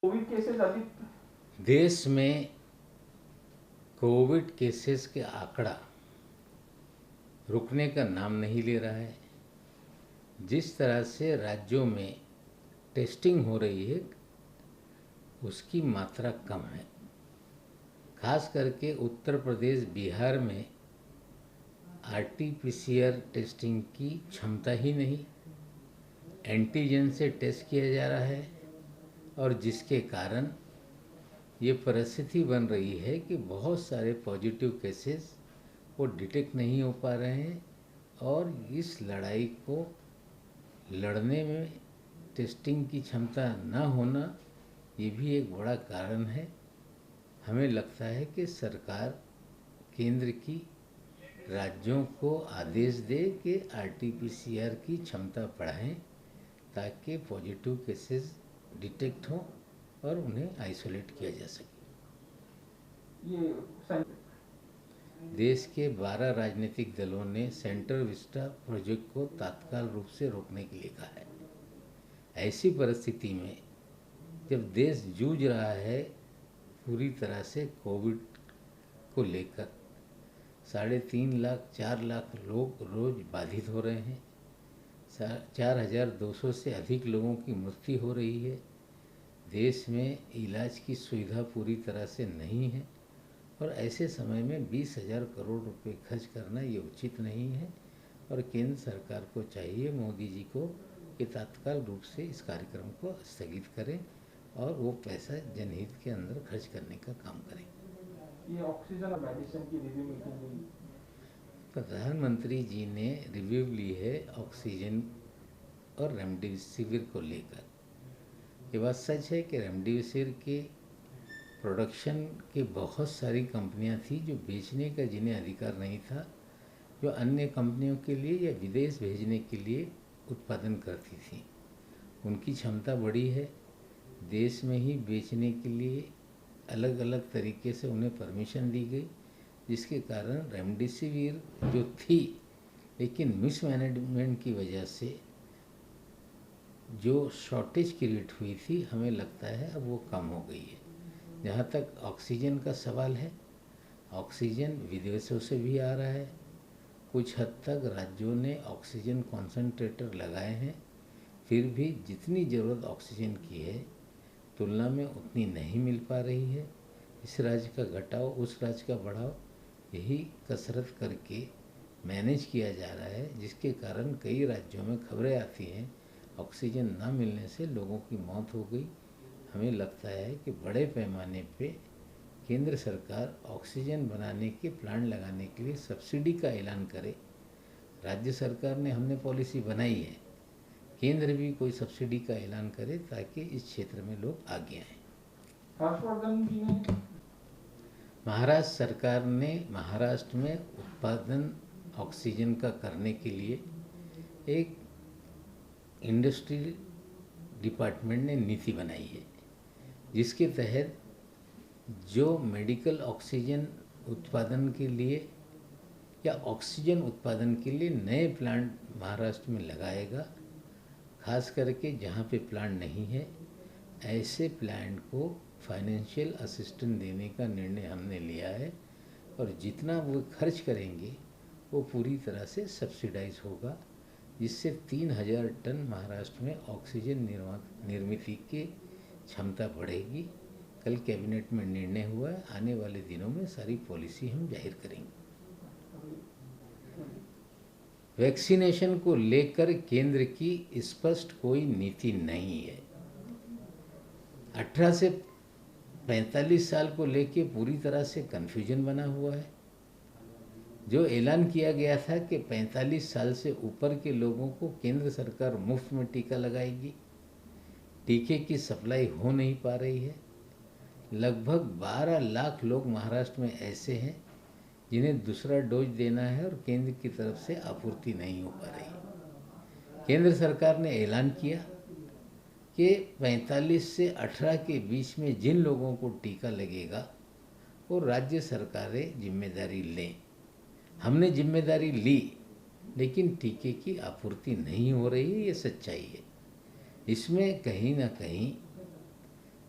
Covid cases अधिक देश में कोविड केसेस के आंकड़ा रुकने का नाम नहीं ले रहा है। जिस तरह से राज्यों में टेस्टिंग हो रही है उसकी मात्रा कम है। खास करके उत्तर प्रदेश, बिहार में आरटीपीसीआर टेस्टिंग की क्षमता ही नहीं, एंटीजन से टेस्ट किया जा रहा है और जिसके कारण ये परिस्थिति बन रही है कि बहुत सारे पॉजिटिव केसेस वो डिटेक्ट नहीं हो पा रहे हैं और इस लड़ाई को लड़ने में टेस्टिंग की क्षमता न होना ये भी एक बड़ा कारण है। हमें लगता है कि सरकार केंद्र की राज्यों को आदेश दे कि आरटीपीसीआर की क्षमता बढ़ाएं ताकि पॉजिटिव केसेस डिटेक्ट हों और उन्हें आइसोलेट किया जा सके। ये देश के 12 राजनीतिक दलों ने सेंटर विस्टा प्रोजेक्ट को तत्काल रूप से रोकने के लिए कहा है। ऐसी परिस्थिति में जब देश जूझ रहा है पूरी तरह से कोविड को लेकर, 3.5 लाख 4 लाख लोग रोज बाधित हो रहे हैं, 4,200 से अधिक लोगों की मृत्यु हो रही है, देश में इलाज की सुविधा पूरी तरह से नहीं है और ऐसे समय में 20,000 करोड़ रुपए खर्च करना ये उचित नहीं है और केंद्र सरकार को चाहिए, मोदी जी को, कि तत्काल रूप से इस कार्यक्रम को स्थगित करें और वो पैसा जनहित के अंदर खर्च करने का काम करें। ये ऑक्सीजन और मेडिसिन की रिव्यू मीटिंग हुई। प्रधानमंत्री जी ने रिव्यू ली है ऑक्सीजन और रेमडेसिविर को लेकर। ये बात सच है कि रेमडेसिविर के प्रोडक्शन की बहुत सारी कंपनियां थी जो बेचने का जिन्हें अधिकार नहीं था, जो अन्य कंपनियों के लिए या विदेश भेजने के लिए उत्पादन करती थी। उनकी क्षमता बड़ी है, देश में ही बेचने के लिए अलग अलग तरीके से उन्हें परमिशन दी गई, जिसके कारण रेमडेसिविर जो थी लेकिन मिसमैनेजमेंट की वजह से जो शॉर्टेज क्रिएट हुई थी, हमें लगता है अब वो कम हो गई है। जहाँ तक ऑक्सीजन का सवाल है, ऑक्सीजन विदेशों से भी आ रहा है, कुछ हद तक राज्यों ने ऑक्सीजन कॉन्सेंट्रेटर लगाए हैं, फिर भी जितनी ज़रूरत ऑक्सीजन की है तुलना में उतनी नहीं मिल पा रही है। इस राज्य का घटाओ उस राज्य का बढ़ाओ, यही कसरत करके मैनेज किया जा रहा है, जिसके कारण कई राज्यों में खबरें आती हैं ऑक्सीजन ना मिलने से लोगों की मौत हो गई। हमें लगता है कि बड़े पैमाने पे केंद्र सरकार ऑक्सीजन बनाने के प्लांट लगाने के लिए सब्सिडी का ऐलान करे। राज्य सरकार ने हमने पॉलिसी बनाई है, केंद्र भी कोई सब्सिडी का ऐलान करे ताकि इस क्षेत्र में लोग आगे आएं। हर्षवर्धन जी ने महाराष्ट्र सरकार ने महाराष्ट्र में उत्पादन ऑक्सीजन का करने के लिए एक इंडस्ट्री डिपार्टमेंट ने नीति बनाई है, जिसके तहत जो मेडिकल ऑक्सीजन उत्पादन के लिए या ऑक्सीजन उत्पादन के लिए नए प्लांट महाराष्ट्र में लगाएगा, खास करके जहाँ पे प्लांट नहीं है, ऐसे प्लांट को फाइनेंशियल असिस्टेंस देने का निर्णय हमने लिया है और जितना वो खर्च करेंगे वो पूरी तरह से सब्सिडाइज होगा, जिससे 3,000 टन महाराष्ट्र में ऑक्सीजन निर्मित की क्षमता बढ़ेगी। कल कैबिनेट में निर्णय हुआ है, आने वाले दिनों में सारी पॉलिसी हम जाहिर करेंगे। वैक्सीनेशन को लेकर केंद्र की स्पष्ट कोई नीति नहीं है। 18 से 45 साल को लेके पूरी तरह से कन्फ्यूजन बना हुआ है। जो ऐलान किया गया था कि 45 साल से ऊपर के लोगों को केंद्र सरकार मुफ्त में टीका लगाएगी, टीके की सप्लाई हो नहीं पा रही है। लगभग 12 लाख लोग महाराष्ट्र में ऐसे हैं जिन्हें दूसरा डोज देना है और केंद्र की तरफ से आपूर्ति नहीं हो पा रही। केंद्र सरकार ने ऐलान किया कि 45 से 18 के बीच में जिन लोगों को टीका लगेगा वो राज्य सरकारें जिम्मेदारी लें। हमने जिम्मेदारी ली, लेकिन टीके की आपूर्ति नहीं हो रही है, ये सच्चाई है। इसमें कहीं ना कहीं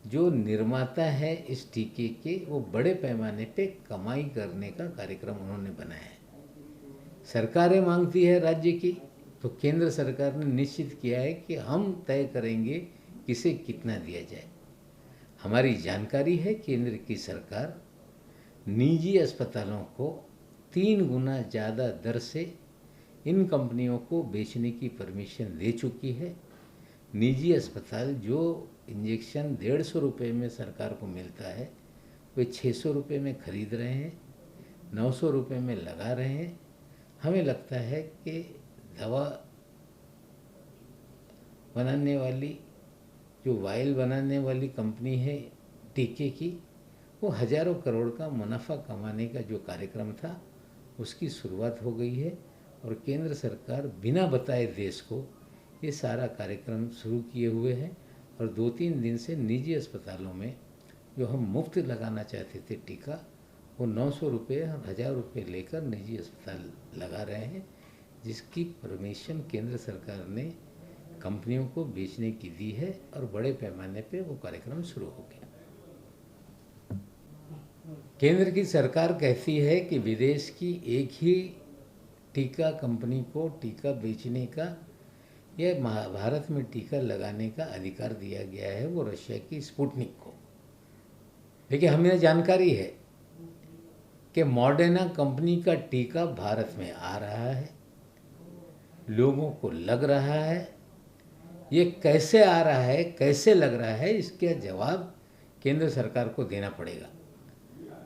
जो निर्माता है इस टीके के, वो बड़े पैमाने पे कमाई करने का कार्यक्रम उन्होंने बनाया है। सरकारें मांगती है राज्य की, तो केंद्र सरकार ने निश्चित किया है कि हम तय करेंगे किसे कितना दिया जाए। हमारी जानकारी है केंद्र की सरकार निजी अस्पतालों को 3 गुना ज़्यादा दर से इन कंपनियों को बेचने की परमिशन दे चुकी है। निजी अस्पताल जो इंजेक्शन 150 रुपये में सरकार को मिलता है, वे 600 रुपये में खरीद रहे हैं, 900 रुपये में लगा रहे हैं। हमें लगता है कि दवा बनाने वाली, जो वायल बनाने वाली कंपनी है टीके की, वो हजारों करोड़ का मुनाफा कमाने का जो कार्यक्रम था उसकी शुरुआत हो गई है। और केंद्र सरकार बिना बताए देश को ये सारा कार्यक्रम शुरू किए हुए हैं। और 2-3 दिन से निजी अस्पतालों में जो हम मुफ्त लगाना चाहते थे टीका, वो 900 रुपये और 1000 रुपये लेकर निजी अस्पताल लगा रहे हैं, जिसकी परमिशन केंद्र सरकार ने कंपनियों को बेचने की दी है और बड़े पैमाने पे वो कार्यक्रम शुरू हो गया। केंद्र की सरकार कहती है कि विदेश की एक ही टीका कंपनी को टीका बेचने का या भारत में टीका लगाने का अधिकार दिया गया है, वो रशिया की स्पुतनिक को। लेकिन हमें जानकारी है कि मॉडर्ना कंपनी का टीका भारत में आ रहा है, लोगों को लग रहा है। ये कैसे आ रहा है, कैसे लग रहा है, इसका जवाब केंद्र सरकार को देना पड़ेगा।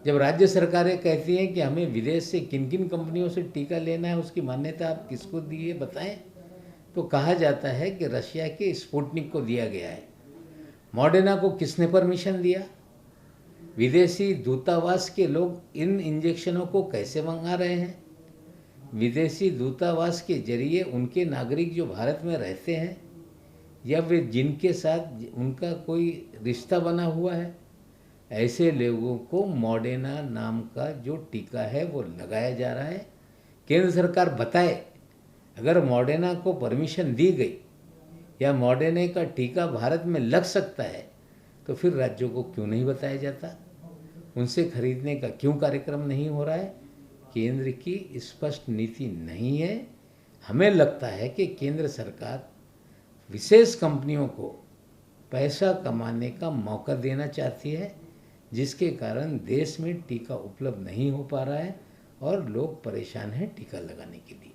जब राज्य सरकारें कहती हैं कि हमें विदेश से किन किन कंपनियों से टीका लेना है, उसकी मान्यता आप किसको दी है बताएं, तो कहा जाता है कि रशिया के स्पुतनिक को दिया गया है। मॉडर्ना को किसने परमिशन दिया? विदेशी दूतावास के लोग इन इंजेक्शनों को कैसे मंगा रहे हैं? विदेशी दूतावास के जरिए उनके नागरिक जो भारत में रहते हैं या वे जिनके साथ उनका कोई रिश्ता बना हुआ है, ऐसे लोगों को मॉडर्ना नाम का जो टीका है वो लगाया जा रहा है। केंद्र सरकार बताए, अगर मॉडर्ना को परमिशन दी गई या मॉडर्ना का टीका भारत में लग सकता है, तो फिर राज्यों को क्यों नहीं बताया जाता? उनसे खरीदने का क्यों कार्यक्रम नहीं हो रहा है? केंद्र की स्पष्ट नीति नहीं है। हमें लगता है कि केंद्र सरकार विशेष कंपनियों को पैसा कमाने का मौका देना चाहती है, जिसके कारण देश में टीका उपलब्ध नहीं हो पा रहा है और लोग परेशान हैं टीका लगाने के लिए।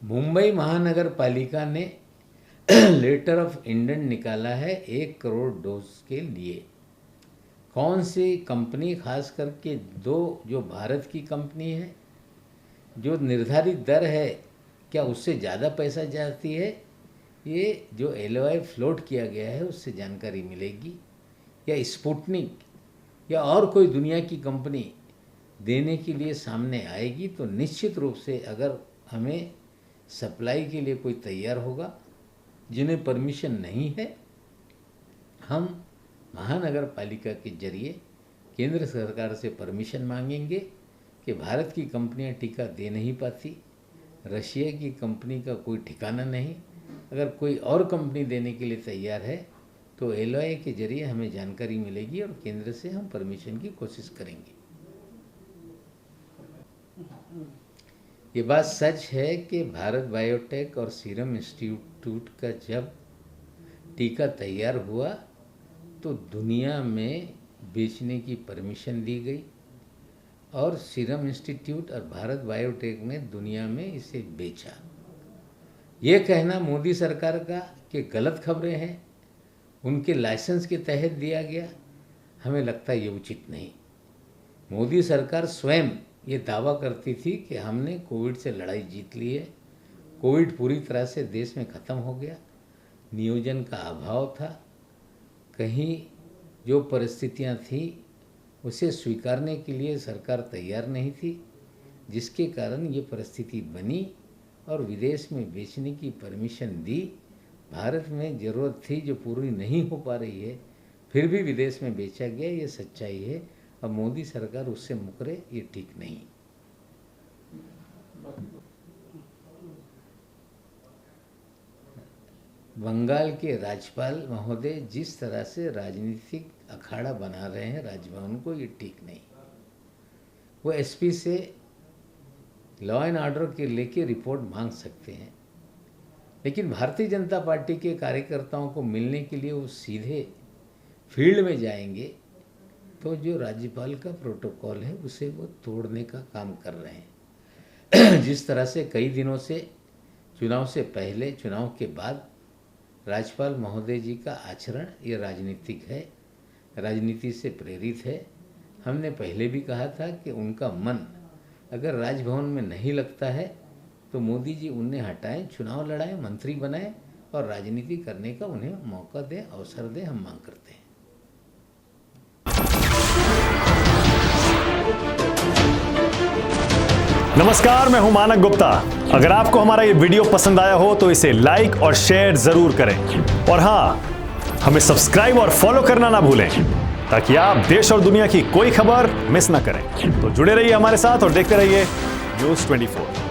मुंबई महानगर पालिका ने लेटर ऑफ इंटेंट निकाला है 1 करोड़ डोज के लिए। कौन सी कंपनी, खास करके 2 जो भारत की कंपनी है, जो निर्धारित दर है क्या उससे ज़्यादा पैसा जाती है? ये जो LOI फ्लोट किया गया है उससे जानकारी मिलेगी। या स्पुतनिक या और कोई दुनिया की कंपनी देने के लिए सामने आएगी, तो निश्चित रूप से अगर हमें सप्लाई के लिए कोई तैयार होगा, जिन्हें परमिशन नहीं है, हम महानगर पालिका के जरिए केंद्र सरकार से परमिशन मांगेंगे कि भारत की कंपनियां टीका दे नहीं पाती, रशिया की कंपनी का कोई ठिकाना नहीं। अगर कोई और कंपनी देने के लिए तैयार है तो LOI के जरिए हमें जानकारी मिलेगी और केंद्र से हम परमिशन की कोशिश करेंगे। ये बात सच है कि भारत बायोटेक और सीरम इंस्टीट्यूट का जब टीका तैयार हुआ तो दुनिया में बेचने की परमिशन दी गई और सीरम इंस्टीट्यूट और भारत बायोटेक ने दुनिया में इसे बेचा। ये कहना मोदी सरकार का कि गलत खबरें हैं, उनके लाइसेंस के तहत दिया गया, हमें लगता है ये उचित नहीं। मोदी सरकार स्वयं ये दावा करती थी कि हमने कोविड से लड़ाई जीत ली है, कोविड पूरी तरह से देश में ख़त्म हो गया। नियोजन का अभाव था, कहीं जो परिस्थितियां थी उसे स्वीकारने के लिए सरकार तैयार नहीं थी, जिसके कारण ये परिस्थिति बनी और विदेश में बेचने की परमिशन दी। भारत में ज़रूरत थी जो पूरी नहीं हो पा रही है, फिर भी विदेश में बेचा गया, ये सच्चाई है। अब मोदी सरकार उससे मुकरे, ये ठीक नहीं। बंगाल के राज्यपाल महोदय जिस तरह से राजनीतिक अखाड़ा बना रहे हैं राजभवन को, ये ठीक नहीं। वो एसपी से लॉ एंड ऑर्डर के लेके रिपोर्ट मांग सकते हैं, लेकिन भारतीय जनता पार्टी के कार्यकर्ताओं को मिलने के लिए वो सीधे फील्ड में जाएंगे तो जो राज्यपाल का प्रोटोकॉल है उसे वो तोड़ने का काम कर रहे हैं। जिस तरह से कई दिनों से चुनाव से पहले, चुनाव के बाद राज्यपाल महोदय जी का आचरण ये राजनीतिक है, राजनीति से प्रेरित है। हमने पहले भी कहा था कि उनका मन अगर राजभवन में नहीं लगता है तो मोदी जी उन्हें हटाएं, चुनाव लड़ाएं, मंत्री बनाएं और राजनीति करने का उन्हें मौका दें, अवसर दें, हम मांग करते हैं। नमस्कार, मैं हूं मानक गुप्ता। अगर आपको हमारा ये वीडियो पसंद आया हो तो इसे लाइक और शेयर जरूर करें, और हाँ, हमें सब्सक्राइब और फॉलो करना ना भूलें ताकि आप देश और दुनिया की कोई खबर मिस ना करें। तो जुड़े रहिए हमारे साथ और देखते रहिए न्यूज़ 24।